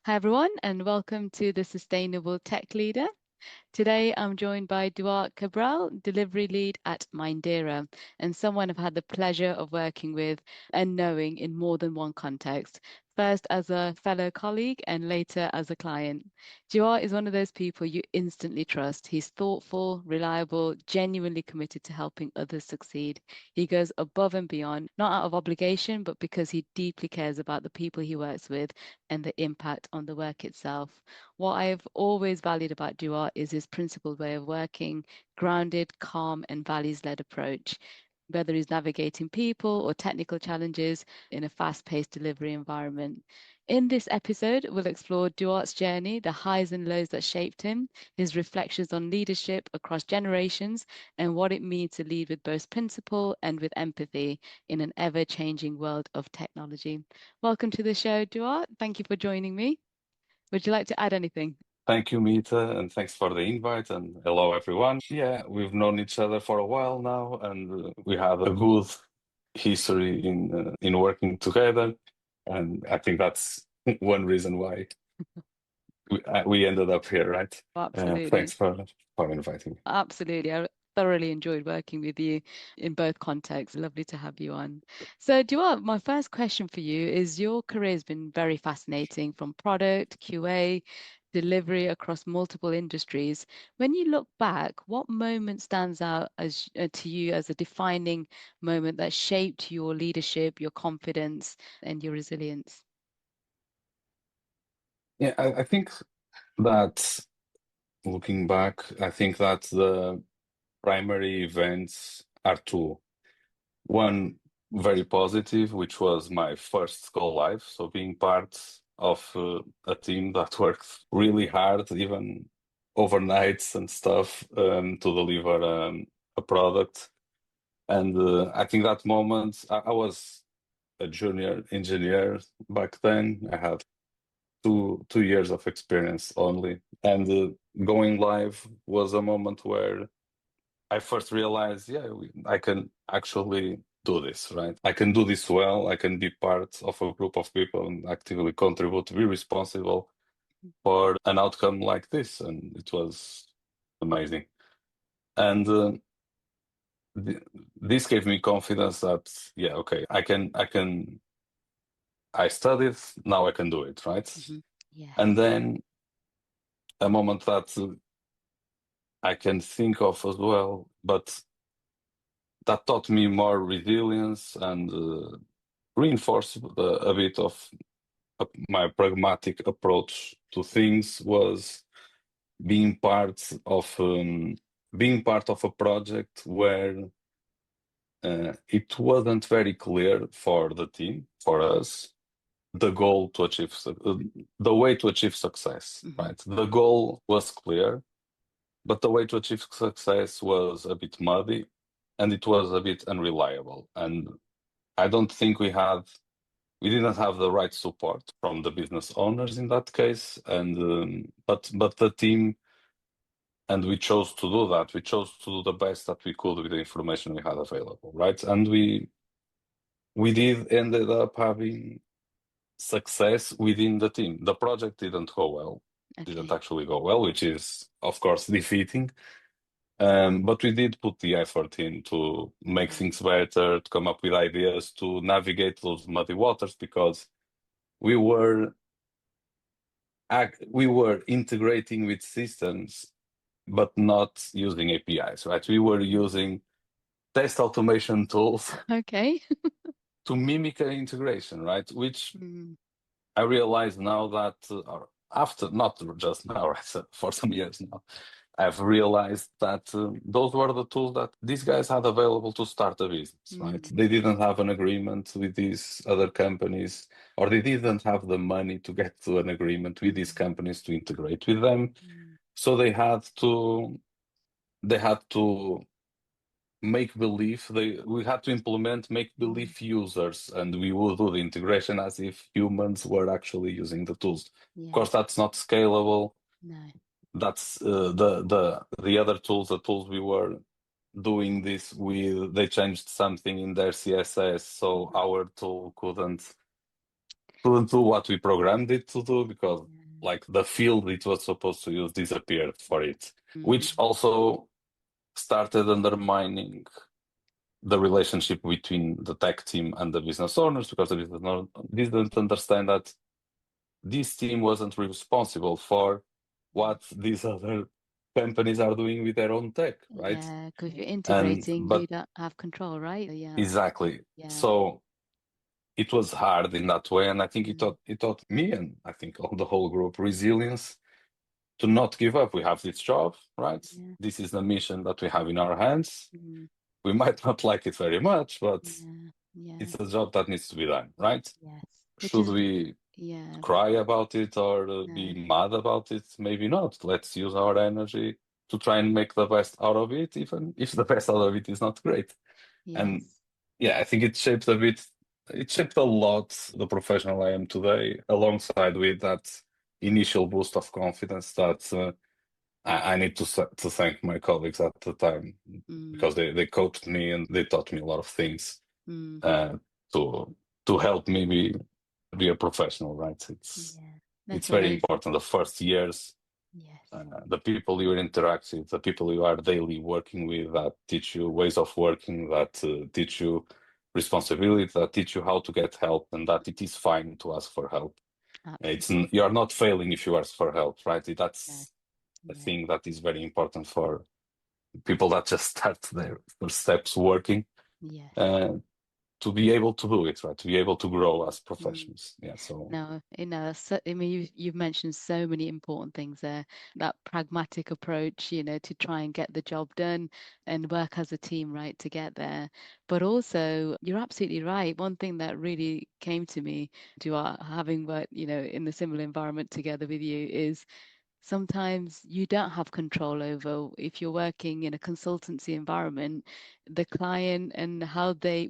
Hi, everyone, and welcome to the Sustainable Tech Leader. Today, I'm joined by Duarte Cabral, delivery lead at Mindera, and someone I've had the pleasure of working with and knowing in more than one context. First as a fellow colleague and later as a client. Duarte is one of those people you instantly trust. He's thoughtful, reliable, genuinely committed to helping others succeed. He goes above and beyond, not out of obligation, but because he deeply cares about the people he works with and the impact on the work itself. What I've always valued about Duarte is his principled way of working, grounded, calm, and values-led approach. Whether he's navigating people or technical challenges in a fast-paced delivery environment. In this episode, we'll explore Duarte's journey, the highs and lows that shaped him, his reflections on leadership across generations, and what it means to lead with both principle and with empathy in an ever-changing world of technology. Welcome to the show, Duarte. Thank you for joining me. Would you like to add anything? Thank you, Mita, and thanks for the invite. And hello, everyone. Yeah, we've known each other for a while now, and we have a good history in working together. And I think that's one reason why we ended up here, right? Thanks Absolutely. for inviting me. Absolutely. I thoroughly enjoyed working with you in both contexts. Lovely to have you on. So, Duarte, my first question for you is your career has been very fascinating from product, QA, delivery across multiple industries. When you look back, what moment stands out as to you as a defining moment that shaped your leadership, your confidence, and your resilience? Yeah, I think that looking back, I think that the primary events are two. One very positive, which was my first go live. So being part of a team that worked really hard, even overnights and stuff, to deliver a product. And I think that moment, I was a junior engineer back then. I had two years of experience only, and going live was a moment where I first realized, yeah, I can actually do this, right? I can do this well. I can be part of a group of people and actively contribute, to be responsible for an outcome like this. And it was amazing. And th this gave me confidence that, yeah, okay, I studied, now I can do it, right? Hmm. Yes. And then a moment that I can think of as well, but that taught me more resilience and reinforced a bit of my pragmatic approach to things was being part of um, being part of a project where it wasn't very clear for the team, for us, the goal to achieve the way to achieve success, Hmm. right? The goal was clear, but the way to achieve success was a bit muddy and it was a bit unreliable. And I don't think we didn't have the right support from the business owners in that case, and but the team, and we chose to do that. We chose to do the best that we could with the information we had available, right? And we did ended up having success within the team. The project didn't go well, didn't Okay. actually go well, which is of course defeating. But we did put the effort in to make Yeah. things better, to come up with ideas, to navigate those muddy waters, because we were we were integrating with systems, but not using APIs, right? We were Mm. using test automation tools Okay. to mimic an integration, right? Which Mm. I realize now that after, not just now, right, so for some years now, I've realized that those were the tools that these guys had available to start a business, right? Mm. They didn't have an agreement with these other companies, or they didn't have the money to get to an agreement with these Mm. companies to integrate with them. Mm. So they had to make believe we had to implement make Mm. believe users, and we would do the integration as if humans were actually using the tools. Of Yeah. course, that's not scalable. No. That's the other tools, the tools we were doing this with, they changed something in their CSS, so Mhm. our tool couldn't couldn't do what we programmed it to do because Yeah. like the field it was supposed to use disappeared for it, which Mm, also started undermining the relationship between the tech team and the business owners because the business owners didn't understand that this team wasn't responsible for what these other companies are doing with their own tech, right? yeah, because if you're And integrating, you but don't have control, right? So, yeah, exactly. yeah. So it was hard in that way, and I think Mm, it taught me and I think all the whole group resilience to not give up. We have this job, right? yeah. This is the mission that we have in our hands. Mm, We might not like it very much, but yeah, yeah, it's a job that needs to be done, right? yes. Which Should is, we yeah, cry about it or no, be mad about it? Maybe not. Let's use our energy to try and make the best out of it, even if the best out of it is not great. And yes. yeah, I think it shaped a lot the professional I am today, alongside with that initial boost of confidence that I need to thank my colleagues at the time Mm, because they coached me and they taught me a lot of things mm, uh, to to help me be a professional, right? yeah. It's That's very amazing. important. The first years, Yes. the people you interact with, the people you are daily working with, that teach you ways of working, that teach you responsibility, that teach you how to get help, and that it is fine to ask for help. Absolutely. You are not failing if you ask for help, right? No. That's a Yeah. thing that is very important for people that just start their first steps working. Yes. Uh, to be able to do it, right? To be able to grow as Mm. professionals. Yeah. So No, so, I mean, you've mentioned so many important things there. That pragmatic approach, to try and get the job done and work as a team, right, to get there. But also, you're absolutely right. One thing that really came to me, having worked, in the similar environment together with you, is sometimes you don't have control over if you're working in a consultancy environment, the client and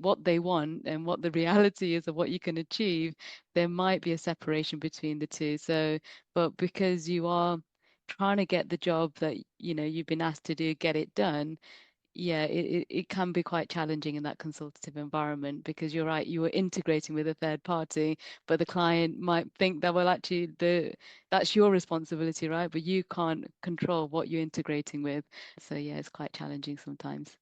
what they want and what the reality is of what you can achieve, there might be a separation between the two. So, but because you are trying to get the job that you've been asked to do, get it done, yeah, it can be quite challenging in that consultative environment because you're right, you are integrating with a third party, but the client might think that, well, actually, that's your responsibility, right? But you can't control what you're integrating with. So yeah, it's quite challenging sometimes.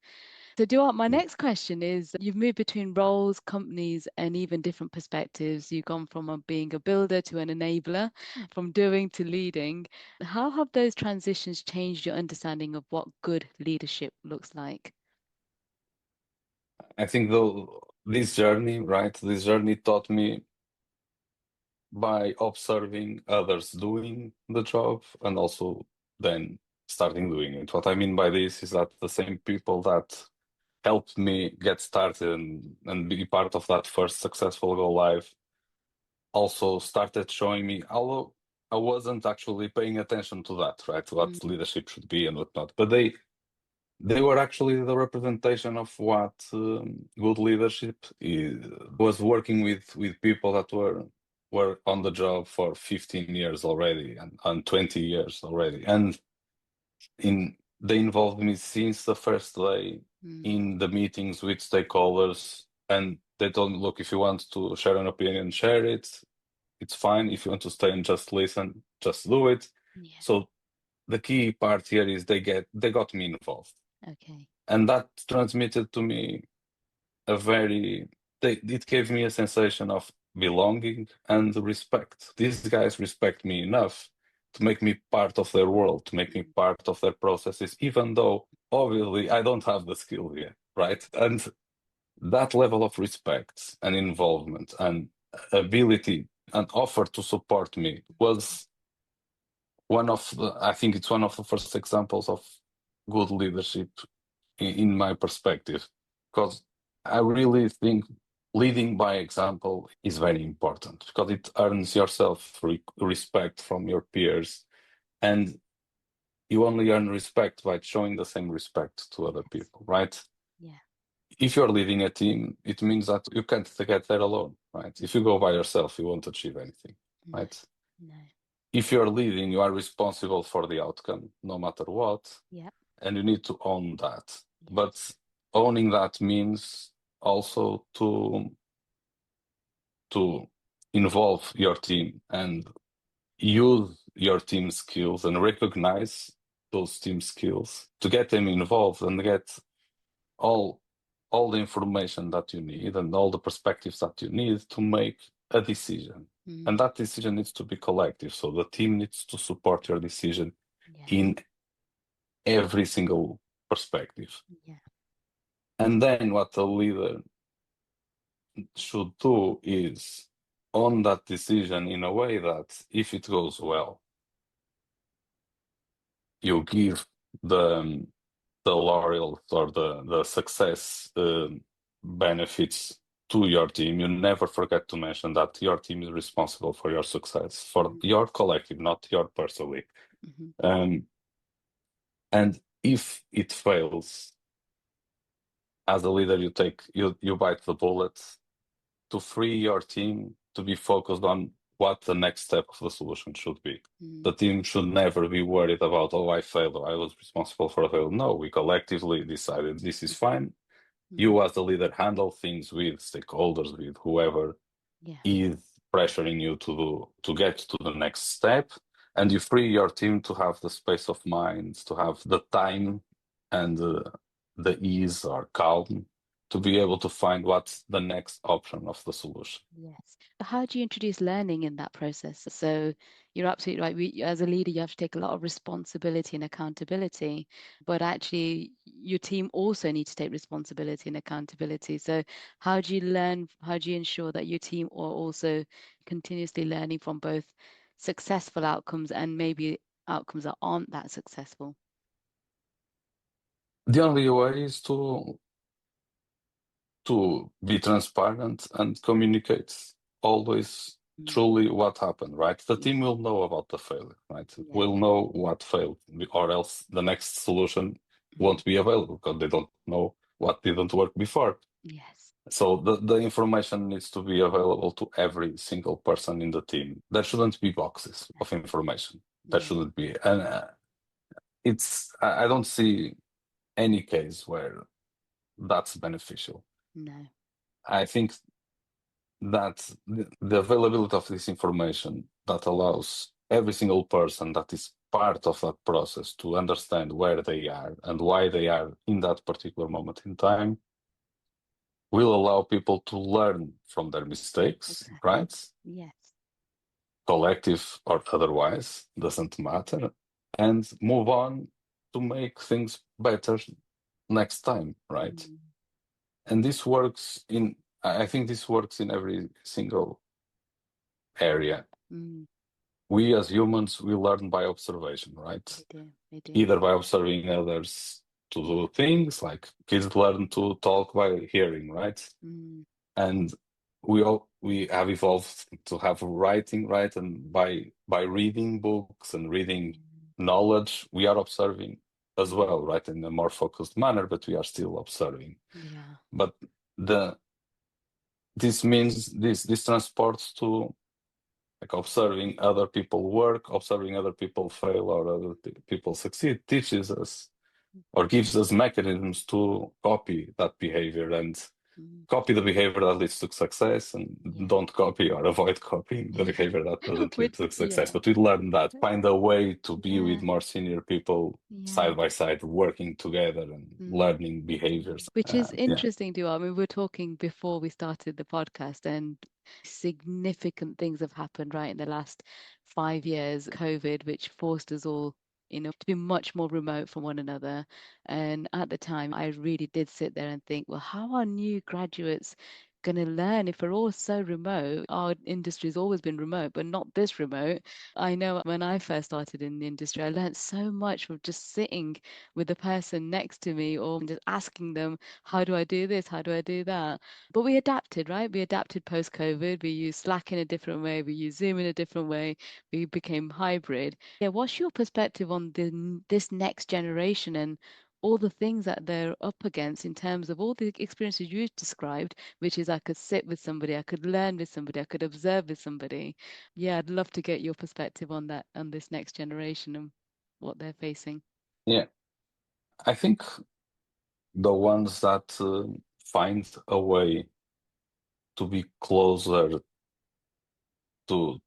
So Duart, my next question is, you've moved between roles, companies, and even different perspectives. You've gone from being a builder to an enabler, from doing to leading. How have those transitions changed your understanding of what good leadership looks like? I think though this journey, right? This journey taught me by observing others doing the job and also then starting doing it. What I mean by this is that the same people that helped me get started and be part of that first successful go live also started showing me, although I wasn't actually paying attention to that, right? What Mm, leadership should be and whatnot. But they were actually the representation of what good leadership was working with people that were on the job for 15 years already and 20 years already. And they involved me since the first day mm, in the meetings with stakeholders. And they told me, look, if you want to share an opinion, share it. It's fine. If you want to stay and just listen, just do it. yeah. So the key part here is they got me involved. Okay. And that transmitted to me it gave me a sensation of belonging and respect. These guys respect me enough to make me part of their world, to make me Mm, part of their processes, even though obviously I don't have the skill yet, right? And that level of respect and involvement and ability and offer to support me was I think it's one of the first examples of good leadership in my perspective, because I really think leading by example is very important because it earns yourself respect from your peers, and you only earn respect by showing the same respect to other yes. people, right? Yeah. If you're leading a team, it means that you can't get there alone, right? If you go by yourself, you won't achieve anything, No. right? No. If you're leading, you are responsible for the outcome, no matter what, Yep. and you need to own that. Yes. But owning that means also to involve your team and use your team skills and recognize those team skills to get them involved and get all all the information that you need and all the perspectives that you need to make a decision. And Mm. that decision needs to be collective. So the team needs to support your decision Yeah. in every single perspective. Yeah. And then what the leader should do is own that decision in a way that if it goes well, you give the laurels or the success benefits to your team. You never forget to mention that your team is responsible for your success, for Mm. your collective, not your personally. Mhm. Um, and if it fails, as a leader, you bite the bullet to free your team to be focused on what the next step of the solution should be. Mm. The team should never be worried about, oh, I failed, or I was responsible for a fail. No, we collectively decided this is fine. Mm. You, as the leader, handle things with stakeholders, with whoever Yeah. is pressuring you to get to the next step, and you free your team to have the space of mind, to have the time and the ease or calm to be able to find what's the next option of the solution. Yes. How do you introduce learning in that process? So you're absolutely right. As a leader, you have to take a lot of responsibility and accountability, but actually, your team also need to take responsibility and accountability. So how do you learn? How do you ensure that your team are also continuously learning from both successful outcomes and maybe outcomes that aren't that successful? The only way is to be transparent and communicate always Mm. truly what happened, right? The Yeah. team will know about the failure, right? Yeah. Will know what failed, or else the next solution Mm. won't be available because they don't know what didn't work before. Yes. So the information needs to be available to every single person in the team. There shouldn't be boxes of information. There Yeah. shouldn't be. And I don't see any case where that's beneficial. No. I think that the availability of this information that allows every single person that is part of that process to understand where they are and why they are in that particular moment in time will allow people to learn from their mistakes, Exactly. right? Yes. Collective or otherwise, doesn't matter, and move on to make things better next time, right? Mm. And this works in, I think this works in every single area. Mm. We as humans, we learn by observation, right? We do. We do. Either by observing others to do things, like kids learn to talk by hearing, right? Mm. And we have evolved to have writing, right? And by reading books and reading Mm. knowledge, we are observing as well, right? In a more focused manner, but we are still observing. Yeah. But the this means this transports to like observing other people work, observing other people fail or other people succeed, teaches us or gives us mechanisms to copy that behavior and Mm. copy the behavior that leads to success and Yeah. don't copy or avoid copying the Yeah. behavior that doesn't lead With to success. yeah. But we learn that, find a way to be with Yeah. more senior people Yeah. side by side, working together and Mm. learning behaviors. Which is Yeah. interesting, Duarte. I mean, we were talking before we started the podcast, and significant things have happened right in the last 5 years. COVID, which forced us all, to be much more remote from one another. And at the time, I really did sit there and think, well, how are new graduates going to learn if we're all so remote? Our industry's always been remote, but not this remote. I know when I first started in the industry, I learned so much from just sitting with the person next to me or just asking them, how do I do this? How do I do that? But we adapted, right? We adapted post COVID. We used Slack in a different way. We used Zoom in a different way. We became hybrid. Yeah, what's your perspective on this next generation and all the things that they're up against in terms of all the experiences you described, which is I could sit with somebody, I could learn with somebody, I could observe with somebody. Yeah, I'd love to get your perspective on that, on this next generation and what they're facing. Yeah. I think the ones that find a way to be closer to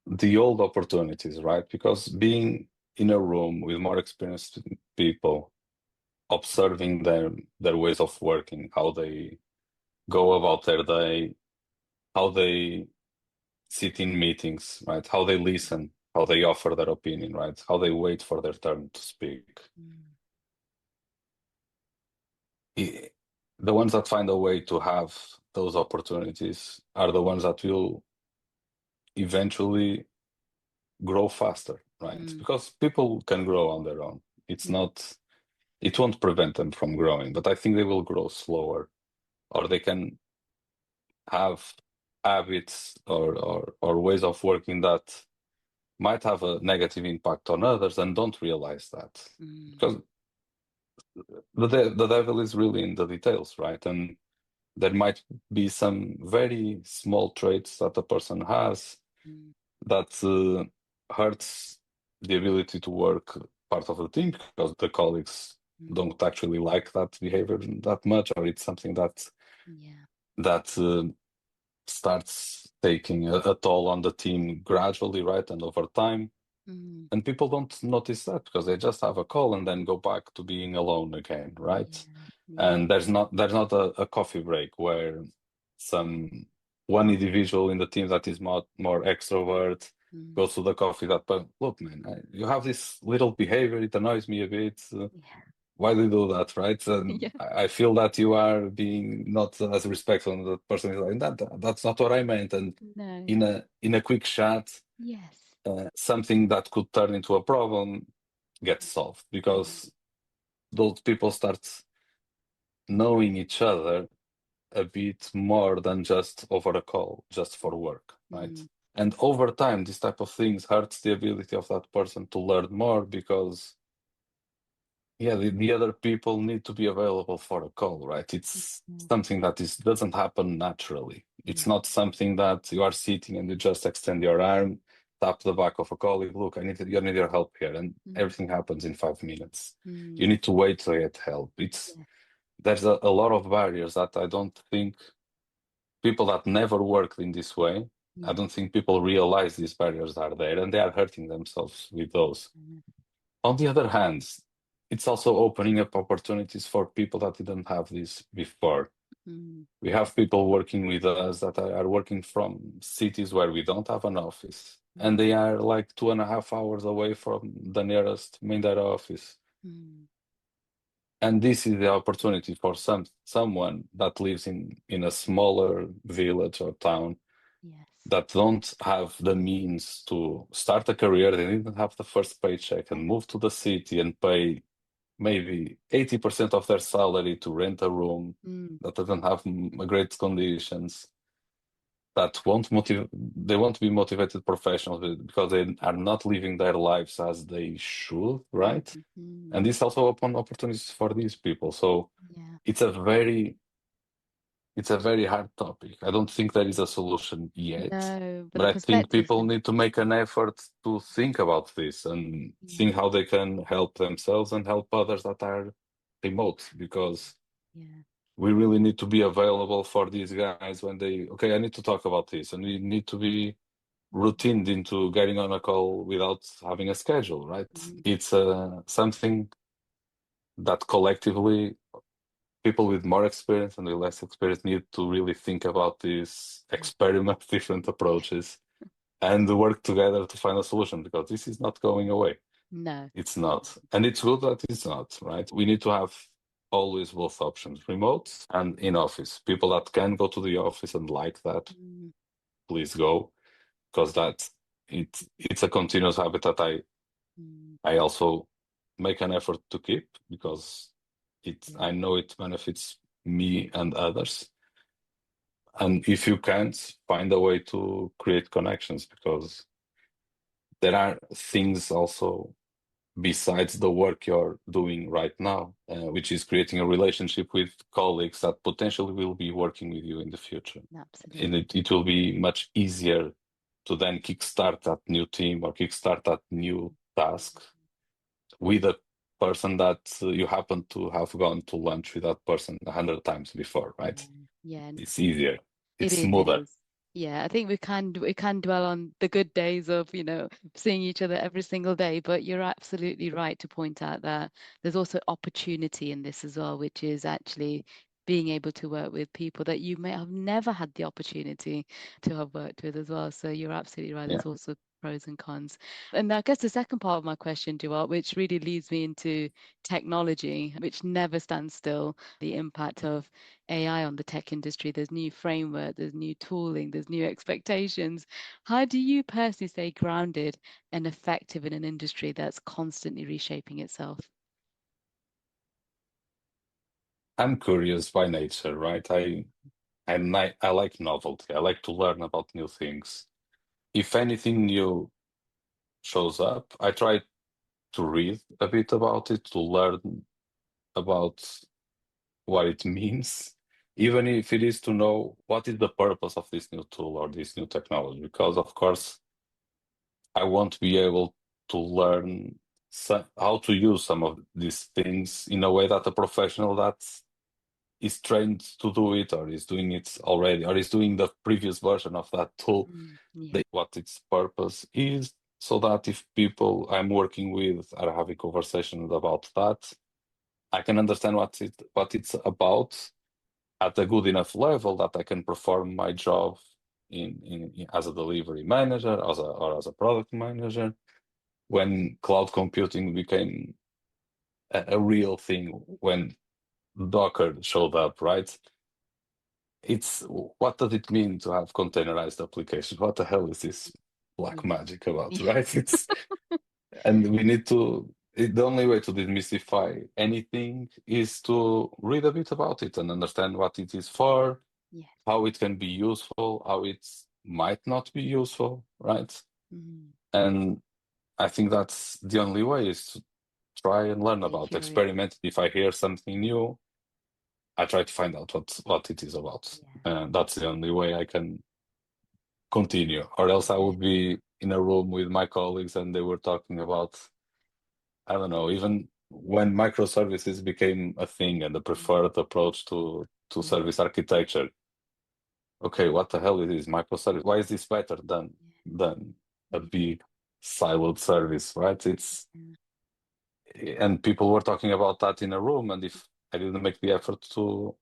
the old opportunities, right? Because being in a room with more experienced people, observing their ways of working, how they go about their day, how they sit in meetings, right? How they listen, how they offer their opinion, right? How they wait for their turn to speak. Mm, I- The ones that find a way to have those opportunities are the ones that will eventually grow faster, right? mm, Because people can grow on their own. It's mm, not, it won't prevent them from growing, but I think they will grow slower, or they can have habits or ways of working that might have a negative impact on others and don't realize that. mm, Because the devil is really in the details, right? And there might be some very small traits that a person has mm, that hurts the ability to work part of the team because the colleagues mm. don't actually like that behavior that much, or it's something Yeah. that starts taking a toll on the team gradually, right, and over time. Mm, And people don't notice that because they just have a call and then go back to being alone again, right? yeah. Yeah. And there's not a coffee break where some one individual in the team that is more extrovert Mm, goes to the coffee that, but look, man, you have this little behavior, it annoys me a bit. yeah. Why do you do that, right? And Yeah. I feel that you are being not as respectful, and the person is like, that's not what I meant. And No. in a quick chat, Yes. something that could turn into a problem gets solved Mm, because those people start knowing each other a bit more than just over a call, just for work, right? mm, And over time, this type of things hurts the ability of that person to learn more because, yeah, the other people need to be available for a call, right? It's mm, something that is doesn't happen naturally. It's yeah. not something that you are sitting and you just extend your arm, tap the back of a colleague, look, you need your help here, and Mm, everything happens in 5 minutes. You mm, need to wait to get help. yeah. There's a lot of barriers that I don't think people that never worked in this way, I Yeah. don't think people realize these barriers are there and they are hurting themselves with those. Mm, On the other hand, it's also opening up opportunities for people that didn't have this before. mm, We have people working with us that are working from cities where we don't have an office, and they mm, are like 2.5 hours away from the nearest Mindera office. mm. And this is the opportunity for someone that lives in a smaller village or town Yes. that don't have the means to start a career. They didn't have the first paycheck and move to the city and pay maybe 80% of their salary to rent a room Mm, that doesn't have great conditions, that they won't be motivated professionals because they are not living their lives as they should, mm, right? mm. And this also open opportunities for these people. So Yeah. it's a very it's a very hard topic. I don't think there is a solution yet, No, but but the I think perspectives people and need to make an effort to think about this and think yeah. how they can help themselves and help others that are remote, because Yeah. we really need to be available for these guys when okay, I need to talk about this, and we need to be Mm, routined into getting on a call without having a schedule, right? mm, It's something that collectively people with more experience and with less experience need to really think about this, mm. experiment different Yeah. approaches, and work together to find a solution because this is not going away. No. It's not. And it's good that it's not, right? We need to have always both options, remote and in office. People that can go to the office and like that, Mm, please go, because it's a continuous habit that mm, I also make an effort to keep because I yeah. know it benefits me and others. And if you can't, find a way to create connections because there are things also besides the work you're doing right now, which is creating a relationship with colleagues that potentially will be working with you in the future. And Absolutely. it will be much easier to then kickstart that new team or kickstart that new task with a person that you happen to have gone to lunch with that person 100 times before, right? Yeah. Yeah. It's easier. It it's is, it smoother. is. Yeah, I think we can dwell on the good days of, seeing each other every single day, but you're absolutely right to point out that there's also opportunity in this as well, which is actually being able to work with people that you may have never had the opportunity to have worked with as well. So you're absolutely right. Yeah. There's also pros and cons. And I guess the second part of my question, Duart, which really leads me into technology, which never stands still, the impact of AI on the tech industry. There's new framework, there's new tooling, there's new expectations. How do you personally stay grounded and effective in an industry that's constantly reshaping itself? I'm curious by nature, right? I like novelty. I like to learn about new things. If anything new shows up, I try to read a bit about it, to learn about what it means, even if it is to know what is the purpose of this new tool or this new technology. Because of course, I won't be able to learn how to use some of these things in a way that a professional that is trained to do it or is doing it already or is doing the previous version of that tool, Yeah. what its purpose is, so that if people I'm working with are having conversations about that, I can understand what it's about at a good enough level that I can perform my job as a delivery manager, or as a product manager. When cloud computing became a real thing, when Docker showed up, right? It's what does it mean to have containerized applications? What the hell is this black Yeah. magic about, Yeah. right? And we need to. The only way to demystify anything is to read a bit about it and understand what it is for, Yes. how it can be useful, how it might not be useful, right? Mm. And I think that's the only way, is to try and learn Stay about, curious. experiment. If I hear something new, I try to find out what it is about. Yeah. And that's the only way I can continue. Or else I Yeah. would be in a room with my colleagues and they were talking about, I don't know, even when microservices became a thing and the Mm. preferred approach to Yeah. service architecture. Okay, what the hell is this microservice? Why is this better than a Yeah. big siloed service, right? Yeah. And people were talking about that in a room, and if I didn't make the effort to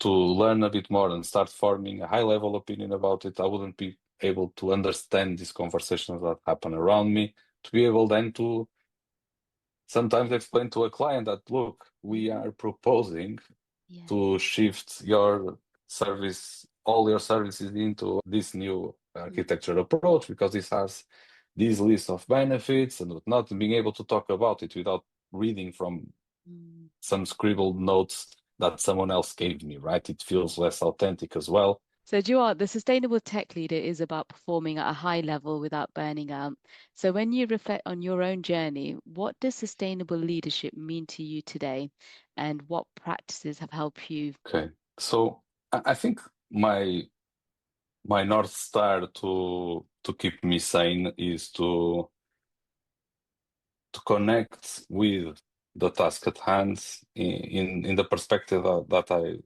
learn a bit more and start forming a high level opinion about it, I wouldn't be able to understand these conversations that happen around me, to be able then to sometimes explain to a client that, look, we Mm. are proposing Yeah. to shift all your services into this new Mm. architecture approach, because this has this list of benefits, and not being able to talk about it without reading from Mm. some scribbled notes that someone else gave me, right? It feels less authentic as well. So, Duart, the sustainable tech leader is about performing at a high level without burning out. So, when you reflect on your own journey, what does sustainable leadership mean to you today? And what practices have helped you? Okay. So I think my North Star to keep me sane is to connect with the task at hand in the perspective that I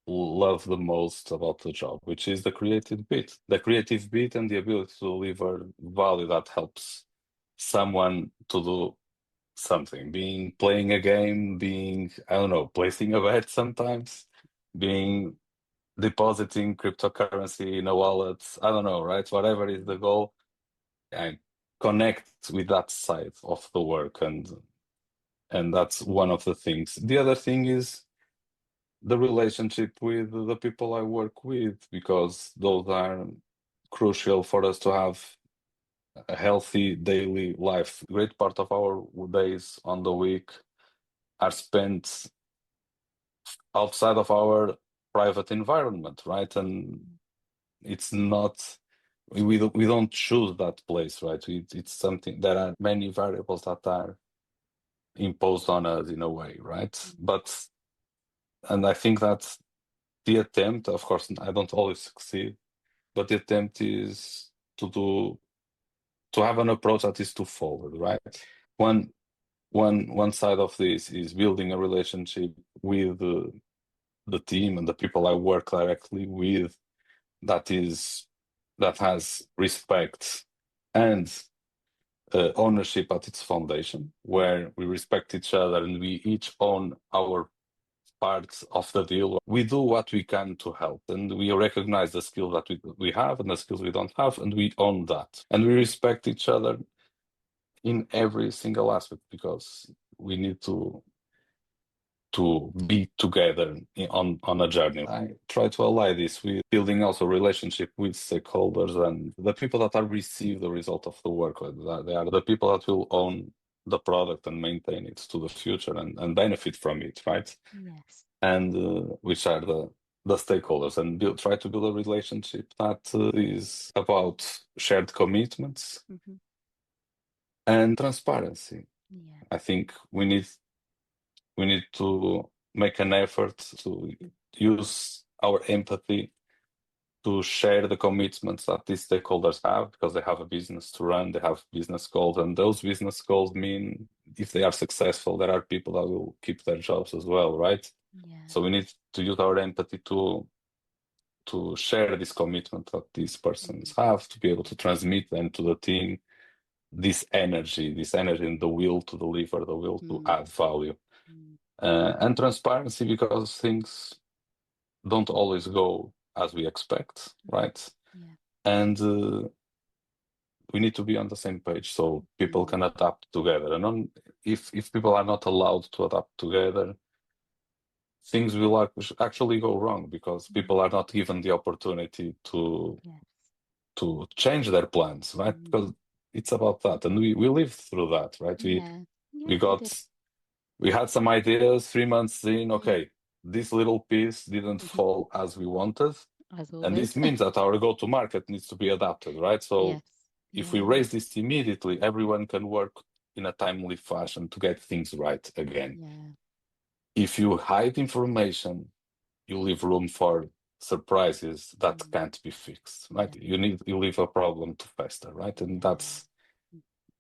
love the most about the job, which is the creative bit and the ability to deliver value that helps someone to do something, being playing a game, being, I don't know, placing a bet sometimes, being depositing cryptocurrency in a wallet, I don't know, right? Whatever is the goal, I connect with that side of the work, and that's one of the things. The other thing is the relationship with the people I work with, because those are crucial for us to have a healthy daily life. Great part of our days on the week are spent outside of our private environment, right? And it's not, we don't choose that place, right? It's something, there are many variables that are imposed on us in a way, right? And I think that the attempt, of course, I don't always succeed, but the attempt is to have an approach that is twofold, right? One one side of this is building a relationship with the team and the people I work directly with, that has respect and ownership at its foundation, where we respect each other and we each own our parts of the deal. We do what we can to help, and we recognize the skills that we have and the skills we don't have, and we own that. And we respect each other in every single aspect, because we need to be together on a journey. I try to ally this with building also relationship with stakeholders and the people that are receive the result of the work. They are the people that will own the product and maintain it to the future and benefit from it, right? Yes. And which are the stakeholders, and try to build a relationship that is about shared commitments Hmm. and transparency. Yeah. I think we need to make an effort to use our empathy to share the commitments that these stakeholders have, because they have a business to run, they have business goals, and those business goals mean if they are successful, there are people that will keep their jobs as well, right? Yeah. So we need to use our empathy to share this commitment that these persons Mm. have, to be able to transmit them to the team, this energy and the will to deliver, the will to Mm. add value. Mm. And transparency, because things don't always go as we expect, Mm. right? Yeah. And we need to be on the same page so people Mm. can adapt together. And if people are not allowed to adapt together, things will actually go wrong, because people Mm. are not given the opportunity to Yes. change their plans, right? Mm. Because it's about that, and we lived through that, right? Yeah. We Yes, we got did. we had some ideas 3 months in. Mm. Okay, this little piece didn't Mhm. fall as we wanted. As And always. this means that our go-to market needs to be adapted, right? So Yes. if we Yeah. raise this immediately, everyone can work in a timely fashion to get things right again. Yeah. If you hide information, you leave room for surprises that Mm. can't be fixed, right? Yeah. You leave a problem to fester, right? And Yeah.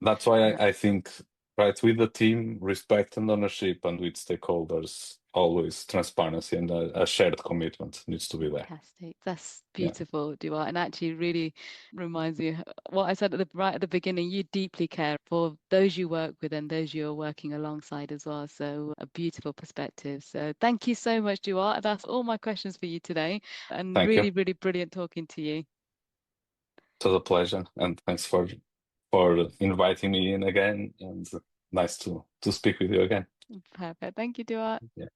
that's why And I think, right, with the team, respect and ownership, and with stakeholders, always transparency and a shared commitment needs to be there. fantastic. That's Yeah. beautiful, Duarte, and actually really reminds me of what I said right at the beginning. You deeply care for those you work with and those you're working alongside as well. So a beautiful perspective. So thank you so much, Duarte. That's all my questions for you today, and Thank you. really, really brilliant talking to you. It was a pleasure, and thanks for inviting me in again. And nice to speak with you again. Perfect. Thank you, Duarte. Yeah.